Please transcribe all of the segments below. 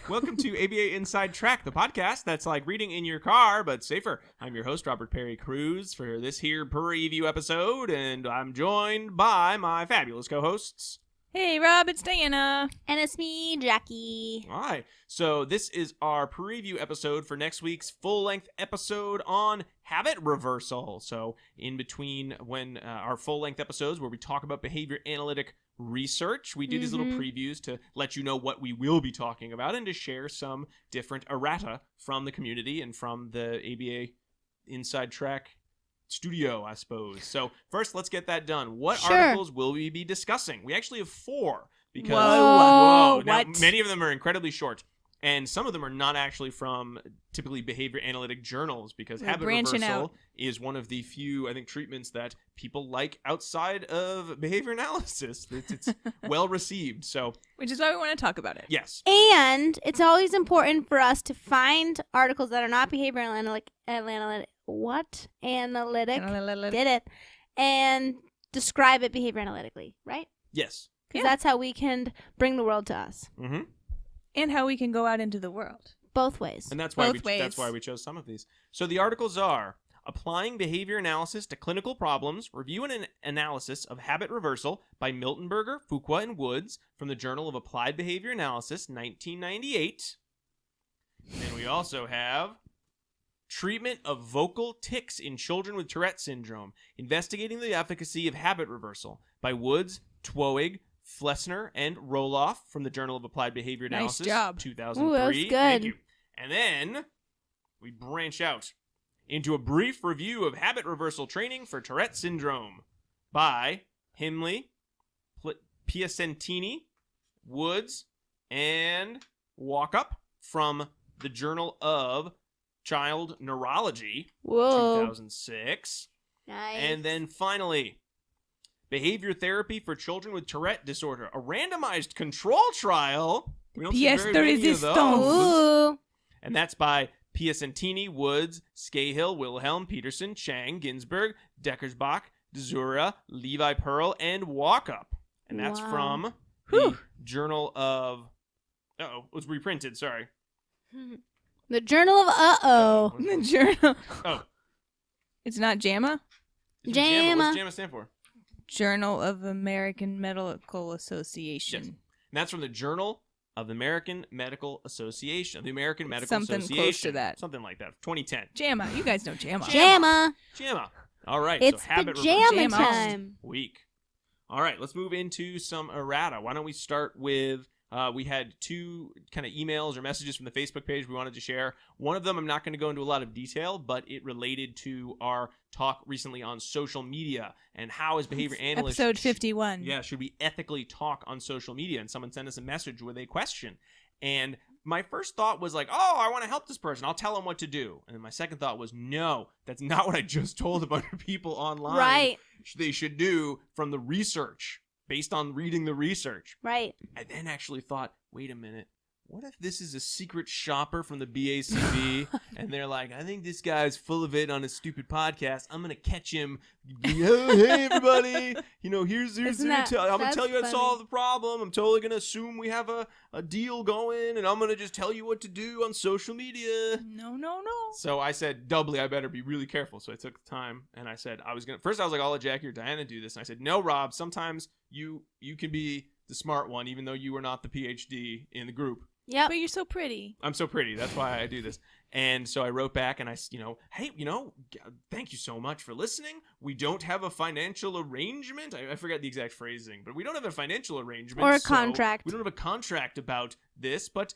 Welcome to ABA Inside Track, the podcast that's like reading in your car, but safer. I'm your host, Robert Perry Cruz, for this here preview episode, and I'm joined by my fabulous co-hosts. Hey, Rob, it's Diana. And it's me, Jackie. All right, so this is our preview episode for next week's full-length episode on habit reversal. So in between when our full-length episodes where we talk about behavior analytic research, we do these little previews to let you know what we will be talking about and to share some different errata from the community and from the ABA Inside Track studio, I suppose. So first, let's get that done. What articles will we be discussing? We actually have 4 because Whoa. Now, What? many of them are incredibly short, and some of them are not actually from typically behavior analytic journals, because We're habit branching reversal out. is one of the few, I think, treatments that people like outside of behavior analysis. It's well received. So Which is why we want to talk about it. yes. And it's always important for us to find articles that are not behavioral analytic. Did it. And describe it behavior analytically, right? Yes. Because Yeah. that's how we can bring the world to us. Mm-hmm. And how we can go out into the world. Both ways. And that's why Both ways. that's why we chose some of these. So the articles are Applying Behavior Analysis to Clinical Problems, Review and an Analysis of Habit Reversal by Miltenberger, Fuqua, and Woods from the Journal of Applied Behavior Analysis, 1998. And we also have Treatment of Vocal Tics in Children with Tourette Syndrome, Investigating the Efficacy of Habit Reversal by Woods, Twohig, Flessner, and Roloff from the Journal of Applied Behavior Nice Analysis, job. 2003. Ooh, that was good. Thank you. And then we branch out into a brief review of habit reversal training for Tourette syndrome by Himle, Piacentini, Woods, and Walkup from the Journal of Child Neurology, Whoa. 2006. Nice. And then finally, Behavior Therapy for Children with Tourette Disorder, a randomized control trial. We don't see Pièce very de many of résistance. those. Ooh. And that's by Piacentini, Woods, Scahill, Wilhelm, Peterson, Chang, Ginsburg, Deckersbach, Dziura, Levi-Pearl, and Walkup. And that's Wow. from the Whew. Journal of... Uh-oh, it was reprinted, sorry. The Journal of Uh-oh. The journal. Oh. It's not JAMA? It's JAMA. What's JAMA stand for? Journal of American Medical Association. Yes. And that's from the Journal of the American Medical Association. The American Medical Something Association. close to that. Something like that. 2010. JAMA. You guys know JAMA. JAMA. JAMA. All right. It's so habit pajama reversal time. week. All right. Let's move into some errata. Why don't we start with... we had 2 kind of emails or messages from the Facebook page we wanted to share. One of them, I'm not going to go into a lot of detail, but it related to our talk recently on social media and how as behavior analysts... Episode 51. Yeah, should we ethically talk on social media? And someone sent us a message with a question. And my first thought was like, oh, I want to help this person. I'll tell them what to do. And then my second thought was, no, that's not what I just told a bunch of people online. Right. They should do from the research, based on reading the research. Right. I then actually thought, wait a minute, what if this is a secret shopper from the BACB and they're like, I think this guy's full of it on his stupid podcast. I'm going to catch him. Oh, hey, everybody. Here's Isn't I'm going to that's tell you how to funny. solve the problem. I'm totally going to assume we have a deal going, and I'm going to just tell you what to do on social media. No. So I said, doubly, I better be really careful. So I took the time and I said, first I was like, I'll let Jackie or Diana do this. And I said, no, Rob, sometimes you can be the smart one, even though you are not the PhD in the group. Yep. But you're so pretty. I'm so pretty. That's why I do this. And so I wrote back and hey, thank you so much for listening. We don't have a financial arrangement. I forgot the exact phrasing, but we don't have a financial arrangement. Or a so contract. We don't have a contract about this, but,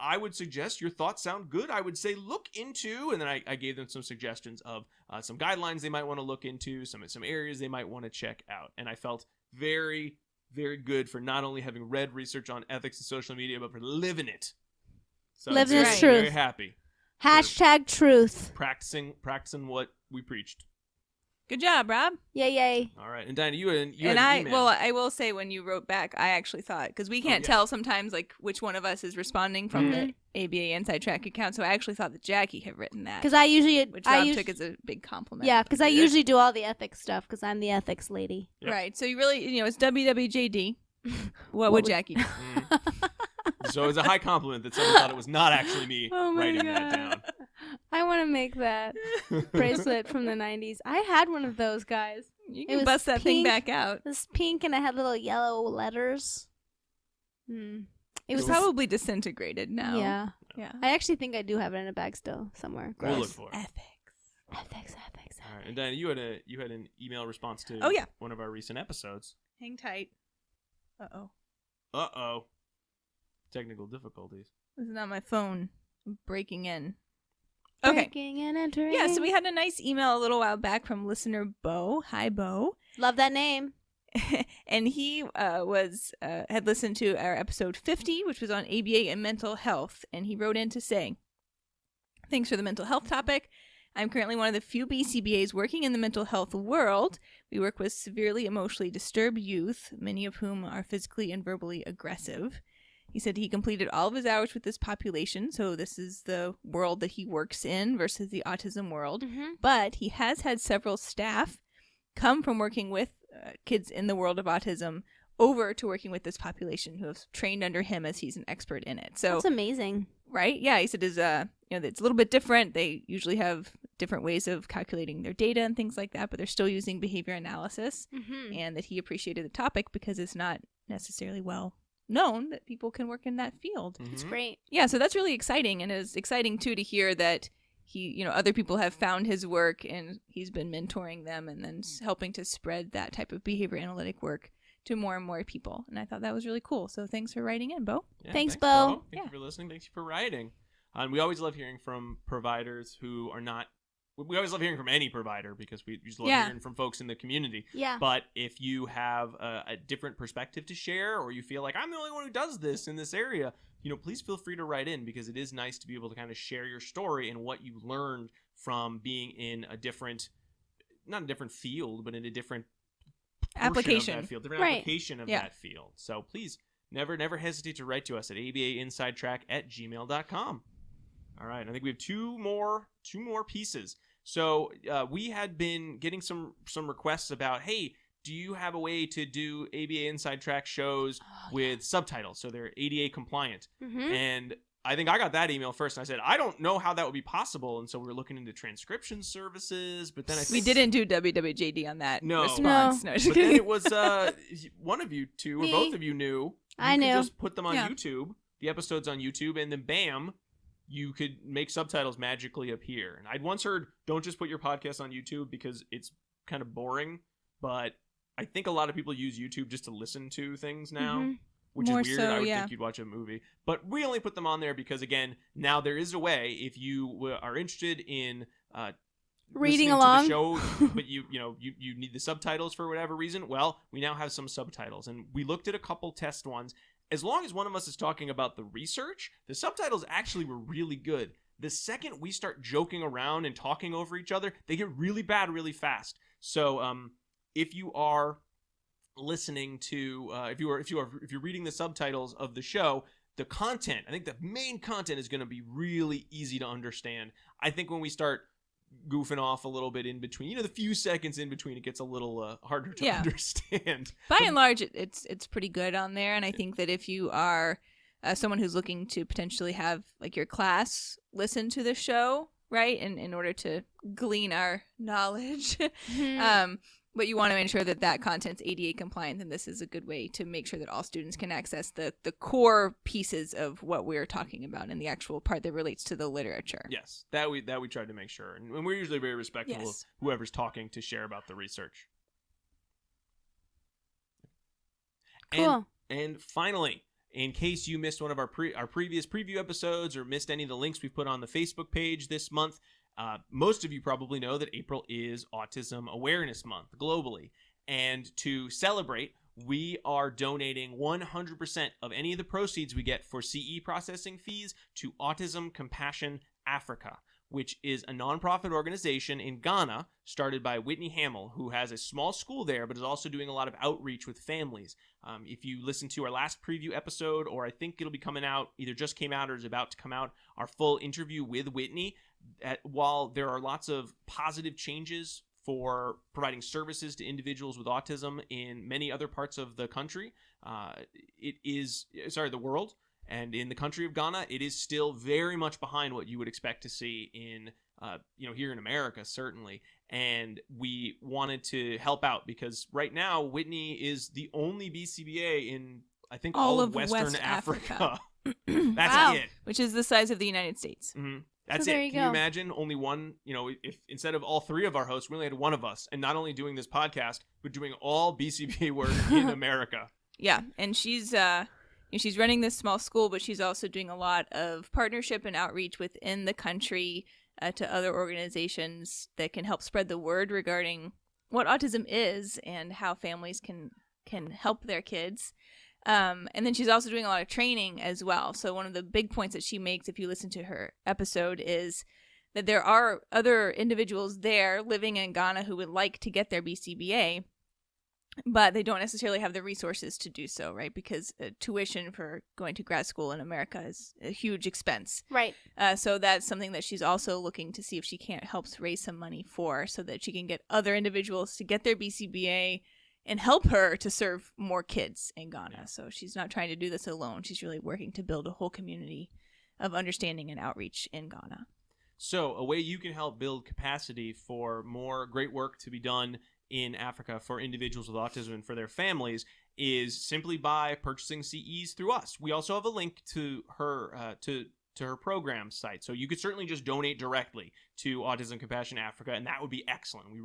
I would suggest your thoughts sound good. I would say look into, and then I gave them some suggestions of some guidelines they might want to look into, some areas they might want to check out. And I felt very, very good for not only having read research on ethics and social media, but for living it. So Living I'm its very, truth. very happy. Hashtag truth. Practicing what we preached. Good job, Rob. Yay. All right, and Diana, you had an email. Well, I will say when you wrote back, I actually thought, because we can't yes. tell sometimes like which one of us is responding from the ABA Inside Track account, so I actually thought that Jackie had written that, Because I usually... which Rob took as a big compliment. Yeah, because I Yeah. usually do all the ethics stuff because I'm the ethics lady. Yep. Right, so you really, it's WWJD. What would Jackie do? So it's a high compliment that someone thought it was not actually me Oh my writing that God. down. I want to make that bracelet from the 90s. I had one of those, guys. You It can was bust that thing pink. back out. It was pink and it had little yellow letters. It It's was probably disintegrated now. Yeah. Yeah. I actually think I do have it in a bag still somewhere. We'll look Gross. for it. Ethics. Ethics. All right, and Diana, you had an email response to Oh, yeah. one of our recent episodes. Hang tight. Uh-oh. Uh-oh. Technical difficulties. This is not my phone breaking in. Okay. Breaking and entering. Yeah, so we had a nice email a little while back from listener Bo. Hi, Bo. Love that name. And he had listened to our episode 50, which was on ABA and mental health. And he wrote in to say, thanks for the mental health topic. I'm currently one of the few BCBAs working in the mental health world. We work with severely emotionally disturbed youth, many of whom are physically and verbally aggressive. He said he completed all of his hours with this population, so this is the world that he works in versus the autism world. Mm-hmm. But he has had several staff come from working with kids in the world of autism over to working with this population who have trained under him as he's an expert in it. So That's amazing. right? Yeah, he said it's a little bit different. They usually have different ways of calculating their data and things like that, but they're still using behavior analysis. Mm-hmm. And that he appreciated the topic because it's not necessarily well known that people can work in that field. It's Mhm. great. Yeah, so that's really exciting, and it's exciting too to hear that he, other people have found his work and he's been mentoring them and then helping to spread that type of behavior analytic work to more and more people. And I thought that was really cool. So thanks for writing in, Bo. Yeah, Thanks, Bo. Thank Yeah. you for listening. Thanks for writing. And we always love hearing from providers who are not. We always love hearing from any provider because we just love Yeah. hearing from folks in the community. Yeah. But if you have a different perspective to share, or you feel like I'm the only one who does this in this area, please feel free to write in, because it is nice to be able to kind of share your story and what you learned from being in a different, not a different field, but in a different portion Application. of that field, different Right. application of Yeah. that field. So please never hesitate to write to us at abainsidetrack@gmail.com. All right, I think we have two more pieces. So we had been getting some requests about, hey, do you have a way to do ABA Inside Track shows with subtitles so they're ADA compliant? Mm-hmm. And I think I got that email first, and I said, I don't know how that would be possible. And so we were looking into transcription services, but then I We think didn't do WWJD on that No. response. No, just But then kidding. it was one of you two, or Me. both of you knew. I You could knew. just put them on Yeah. YouTube, the episodes on YouTube, and then bam, you could make subtitles magically appear. And I'd once heard, don't just put your podcast on YouTube because it's kind of boring. But I think a lot of people use YouTube just to listen to things now, Mhm. which More is weird. so, I would yeah. think you'd watch a movie. But we only put them on there because, again, now there is a way, if you are interested in Reading listening along. to the show, but you need the subtitles for whatever reason. Well, we now have some subtitles, and we looked at a couple test ones. As long as one of us is talking about the research, the subtitles actually were really good. The second we start joking around and talking over each other, they get really bad really fast. So if you are listening to if you're reading the subtitles of the show, the content, I think the main content is going to be really easy to understand. I think when we start goofing off a little bit in between, the few seconds in between, it gets a little harder to Yeah. understand. By and large, it's pretty good on there. And I think that if you are someone who's looking to potentially have like your class listen to the show, right, in order to glean our knowledge, Mhm. but you want to ensure that content's ADA compliant, then this is a good way to make sure that all students can access the core pieces of what we're talking about and the actual part that relates to the literature. Yes, that we tried to make sure, and we're usually very respectful Yes. of whoever's talking to share about the research. Cool. And finally, in case you missed one of our previous preview episodes or missed any of the links we put on the Facebook page this month, most of you probably know that April is Autism Awareness Month globally. And to celebrate, we are donating 100% of any of the proceeds we get for CE processing fees to Autism Compassion Africa, which is a nonprofit organization in Ghana started by Whitney Himle, who has a small school there, but is also doing a lot of outreach with families. If you listen to our last preview episode, or I think it'll be coming out, either just came out or is about to come out, our full interview with Whitney, while there are lots of positive changes for providing services to individuals with autism in many other parts of the country, the world, And in the country of Ghana, it is still very much behind what you would expect to see in, here in America, certainly. And we wanted to help out because right now, Whitney is the only BCBA in, I think, all of Western West Africa. Africa. That's Wow. it. Which is the size of the United States. Mm-hmm. That's So there it. you Can you go. imagine only one, if instead of all three of our hosts, we only had one of us, and not only doing this podcast, but doing all BCBA work in America. Yeah, and she's running this small school, but she's also doing a lot of partnership and outreach within the country to other organizations that can help spread the word regarding what autism is and how families can help their kids. And then she's also doing a lot of training as well. So one of the big points that she makes, if you listen to her episode, is that there are other individuals there living in Ghana who would like to get their BCBA, but they don't necessarily have the resources to do so, right? Because tuition for going to grad school in America is a huge expense. Right. So that's something that she's also looking to see if she can't help raise some money for, so that she can get other individuals to get their BCBA and help her to serve more kids in Ghana. Yeah. So she's not trying to do this alone. She's really working to build a whole community of understanding and outreach in Ghana. So a way you can help build capacity for more great work to be done in Africa for individuals with autism and for their families is simply by purchasing CEs through us. We also have a link to her to her program site, so you could certainly just donate directly to Autism Compassion Africa, and that would be excellent. We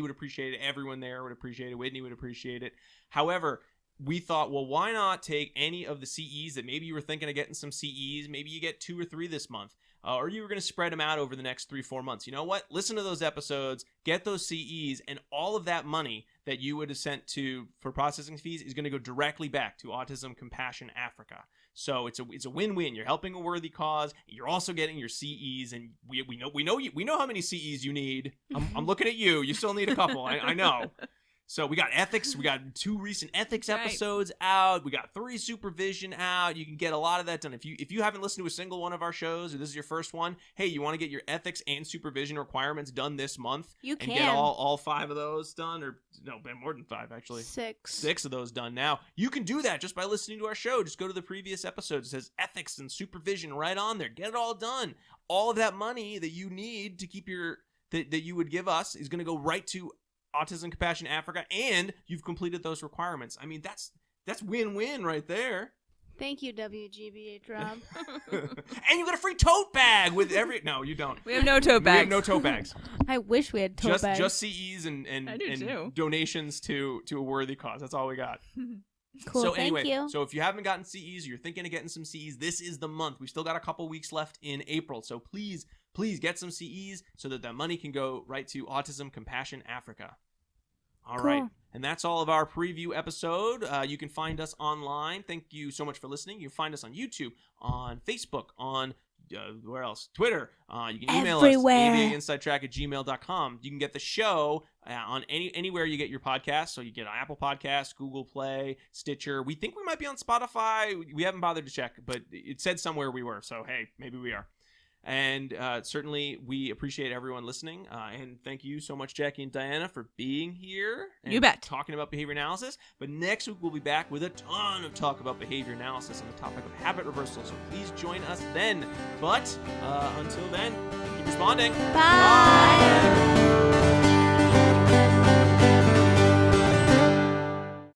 would appreciate it. Everyone there would appreciate it. Whitney would appreciate it. However, we thought, well, why not take any of the CEs that maybe you were thinking of getting some CEs? Maybe you get 2 or 3 this month, or you were going to spread them out over the next 3-4 months. You know what? Listen to those episodes, get those CEs, and all of that money that you would have sent for processing fees is going to go directly back to Autism Compassion Africa. So it's a win-win. You're helping a worthy cause. You're also getting your CEs, and we know how many CEs you need. I'm looking at you. You still need a couple. I know. So we got ethics. We got 2 recent ethics episodes out. We got 3 supervision out. You can get a lot of that done. If you haven't listened to a single one of our shows, or this is your first one, hey, you want to get your ethics and supervision requirements done this month? You and can. get all 5 of those done, or no, more than 5 actually. 6. 6 of those done now. You can do that just by listening to our show. Just go to the previous episode. It says ethics and supervision right on there. Get it all done. All of that money that you need to keep that you would give us is going to go right to Autism Compassion Africa, and you've completed those requirements. I mean, that's win-win right there. Thank you, WGBH Rob. And you got a free tote bag with every. No, you don't. We have no tote We bags. have no tote bags. I wish we had tote bags. Just CEs and I do too. donations to a worthy cause. That's all we got. Cool. So Thank anyway, you. so if you haven't gotten CEs, or you're thinking of getting some CEs, this is the month. We still got a couple weeks left in April. So please get some CEs so that money can go right to Autism Compassion Africa. All right. Cool. And that's all of our preview episode. You can find us online. Thank you so much for listening. You can find us on YouTube, on Facebook, on where else? Twitter. You can email Everywhere. us, abainsidetrack@gmail.com. You can get the show on anywhere you get your podcasts. So you get Apple Podcasts, Google Play, Stitcher. We think we might be on Spotify. We haven't bothered to check, but it said somewhere we were. So, hey, maybe we are. And certainly we appreciate everyone listening. And thank you so much, Jackie and Diana, for being here. And You bet. talking about behavior analysis. But next week we'll be back with a ton of talk about behavior analysis on the topic of habit reversal. So please join us then. But until then, keep responding. Bye.